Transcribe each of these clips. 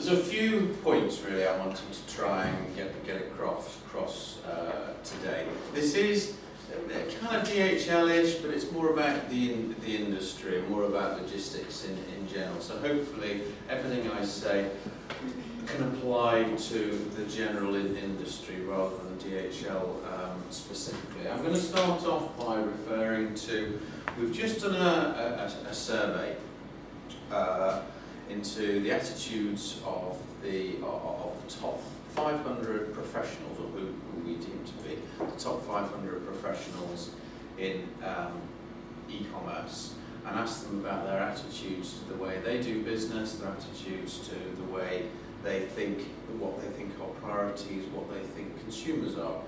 There's a few points really I wanted to try and get across today. This is kind of DHL-ish, but it's more about the industry, more about logistics in general. So hopefully everything I say can apply to the general industry rather than DHL specifically. I'm going to start off by referring to, we've just done a survey into the attitudes of the top 500 professionals, or who we deem to be the top 500 professionals in e-commerce, and asked them about their attitudes to the way they do business, their attitudes to the way they think, what they think are priorities, what they think consumers are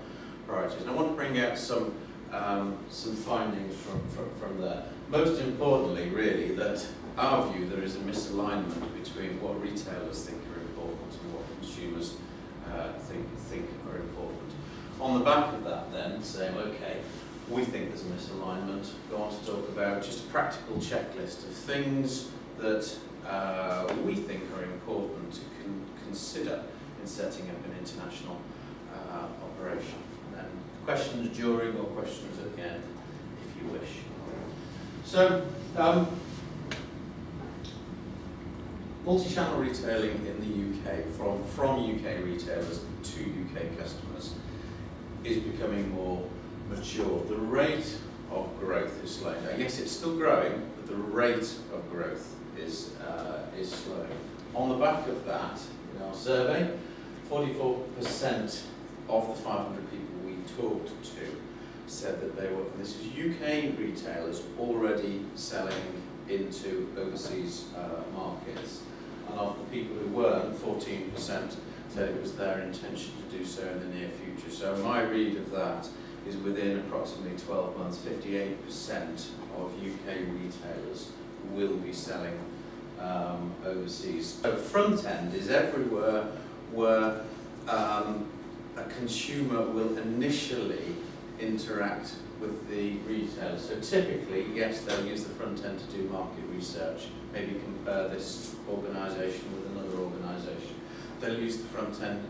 priorities. And I want to bring out some findings from there. Most importantly, really, that our view there is a misalignment between what retailers think are important and what consumers think are important. On the back of that, then, saying, okay, we think there's a misalignment, go on to talk about just a practical checklist of things that we think are important to consider in setting up an international operation. And then questions during or questions at the end, if you wish. So, multi-channel retailing in the UK, from UK retailers to UK customers, is becoming more mature. The rate of growth is slowing down. Yes, it's still growing, but the rate of growth is slowing. On the back of that, in our survey, 44% of the 500 people we talked to said that they were, this is UK retailers already selling into overseas markets. And of the people who weren't, 14% said it was their intention to do so in the near future. So my read of that is within approximately 12 months, 58% of UK retailers will be selling overseas. So front end is everywhere where a consumer will initially interact with the retailer. So typically, yes, they'll use the front end to do market research, maybe compare this organisation with another organisation. They'll use the front end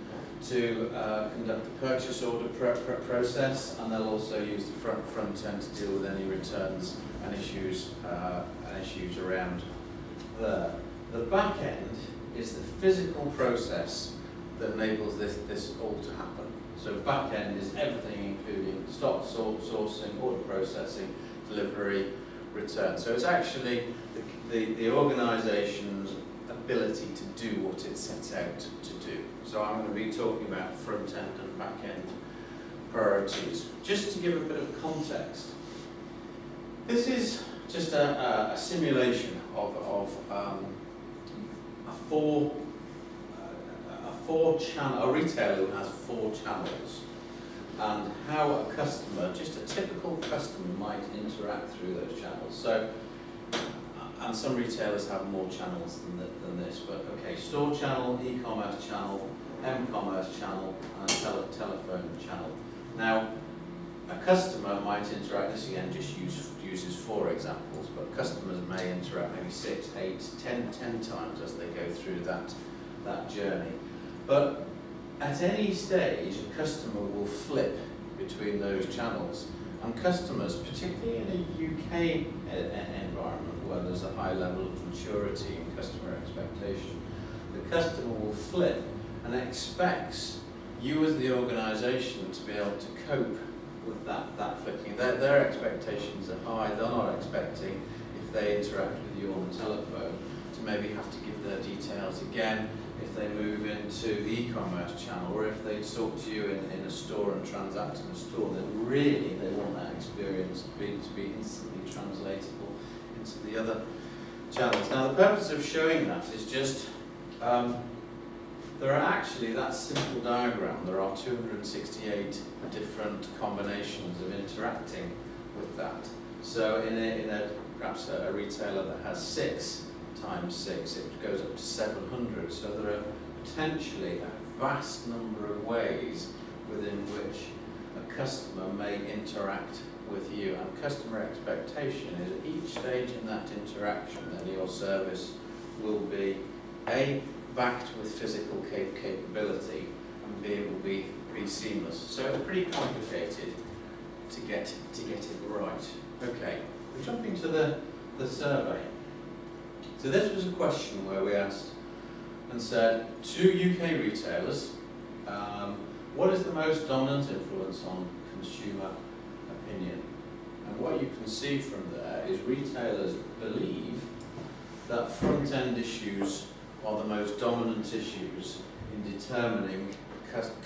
to conduct the purchase order process, and they'll also use the front end to deal with any returns and issues around there. The back end is the physical process that enables this all to happen. So back end is everything, including stock sourcing, order processing, delivery, return. So it's actually the organisation's ability to do what it sets out to do. So I'm going to be talking about front end and back end priorities. Just to give a bit of context, this is just a simulation of a retailer who has 4 channels, and how a customer, just a typical customer, might interact through those channels. So, and some retailers have more channels than this, but okay, store channel, e-commerce channel, m-commerce channel, and telephone channel. Now, a customer might interact, this again just uses 4 examples, but customers may interact maybe 6, 8, 10 times as they go through that journey. But at any stage, a customer will flip between those channels. And customers, particularly in a UK environment where there's a high level of maturity and customer expectation, the customer will flip and expects you as the organisation to be able to cope with that flicking. Their expectations are high. They're not expecting, if they interact with you on the telephone, to maybe have to give their details again if they move into the e-commerce channel, or if they talk to you in a store and transact in a store. Then really they want that experience to be instantly translatable into the other channels. Now the purpose of showing that is just, there are actually, that simple diagram, there are 268 different combinations of interacting with that. So in perhaps a retailer that has 6 times 6, it goes up to 700. So there are potentially a vast number of ways within which a customer may interact with you. And customer expectation is at each stage in that interaction that your service will be A, backed with physical capability and be able to be seamless. So it's pretty complicated to get it right. Okay, we're jumping to the survey. So this was a question where we asked and said to UK retailers, what is the most dominant influence on consumer opinion? And what you can see from there is retailers believe that front-end issues are the most dominant issues in determining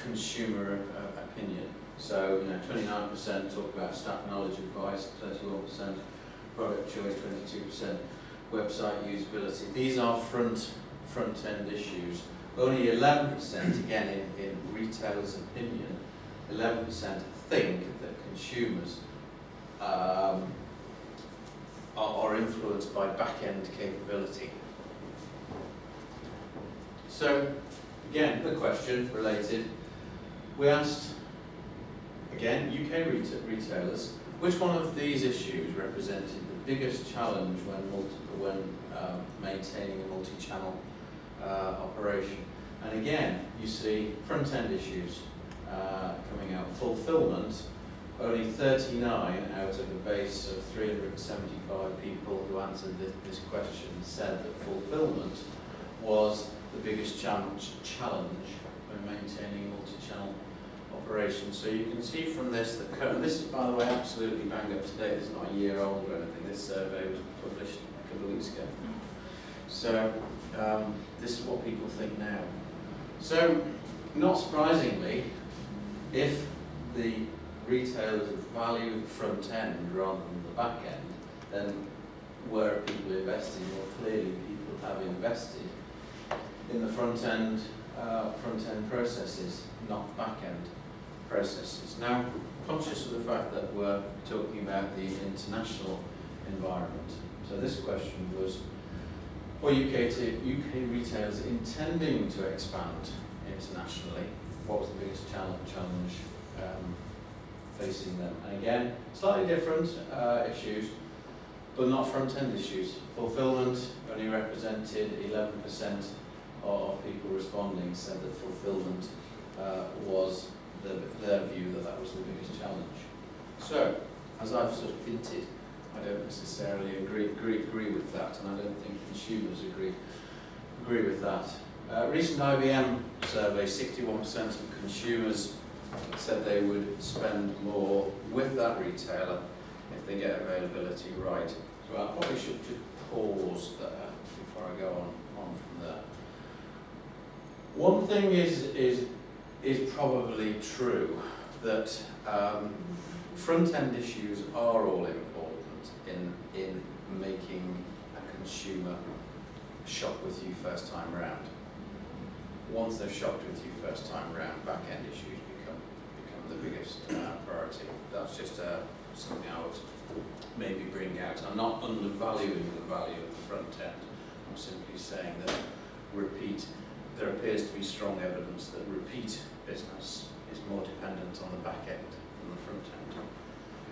consumer opinion. So, 29% talk about staff knowledge advice, 31% product choice, 22% website usability. These are front-end issues. Only 11%, again in retailers' opinion, 11% think that consumers are influenced by back-end capability. So, again, the question related, we asked, again, UK retailers, which one of these issues represented the biggest challenge when maintaining a multi-channel operation? And again, you see front-end issues coming out. Fulfilment, only 39 out of a base of 375 people who answered this question said that fulfilment was the biggest challenge when maintaining multi-channel operations. So you can see from this that this is, by the way, absolutely bang up to date. It's not a year old or anything. This survey was published a couple of weeks ago. So this is what people think now. So not surprisingly, if the retailers value the front end rather than the back end, then where are people investing? Well, clearly people have invested in the front end processes, not back end processes. Now, conscious of the fact that we're talking about the international environment. So this question was, for UK retailers intending to expand internationally, what was the biggest challenge facing them? And again, slightly different issues, but not front-end issues. Fulfilment only represented 11% of people responding said that fulfilment was their view that was the biggest challenge. So, as I've sort of hinted, I don't necessarily agree with that, and I don't think consumers agree with that. Recent IBM survey, 61% of consumers said they would spend more with that retailer if they get availability right. So I probably should just pause there before I go on from there. One thing is probably true, that front-end issues are all important in making a consumer shop with you first time round. Once they've shopped with you first time round, back-end issues become the biggest priority. That's just something I would maybe bring out. I'm not undervaluing the value of the front end. I'm simply saying that there appears to be strong evidence that repeat business is more dependent on the back end than the front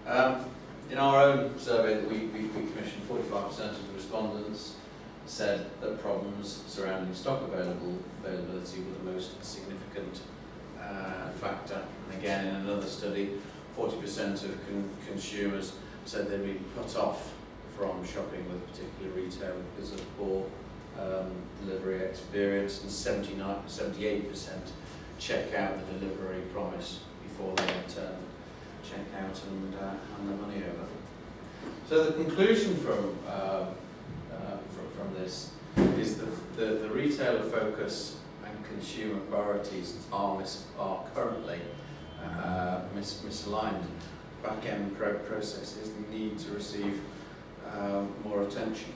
end. In our own survey that we commissioned, 45% of the respondents said that problems surrounding stock availability were the most significant factor. And again, in another study, 40% of consumers said they'd been put off from shopping with a particular retailer because of poor delivery experience, and 78% check out the delivery promise before they check out and hand their money over. So the conclusion from this is the retailer focus and consumer priorities are currently misaligned. Back-end processes need to receive more attention.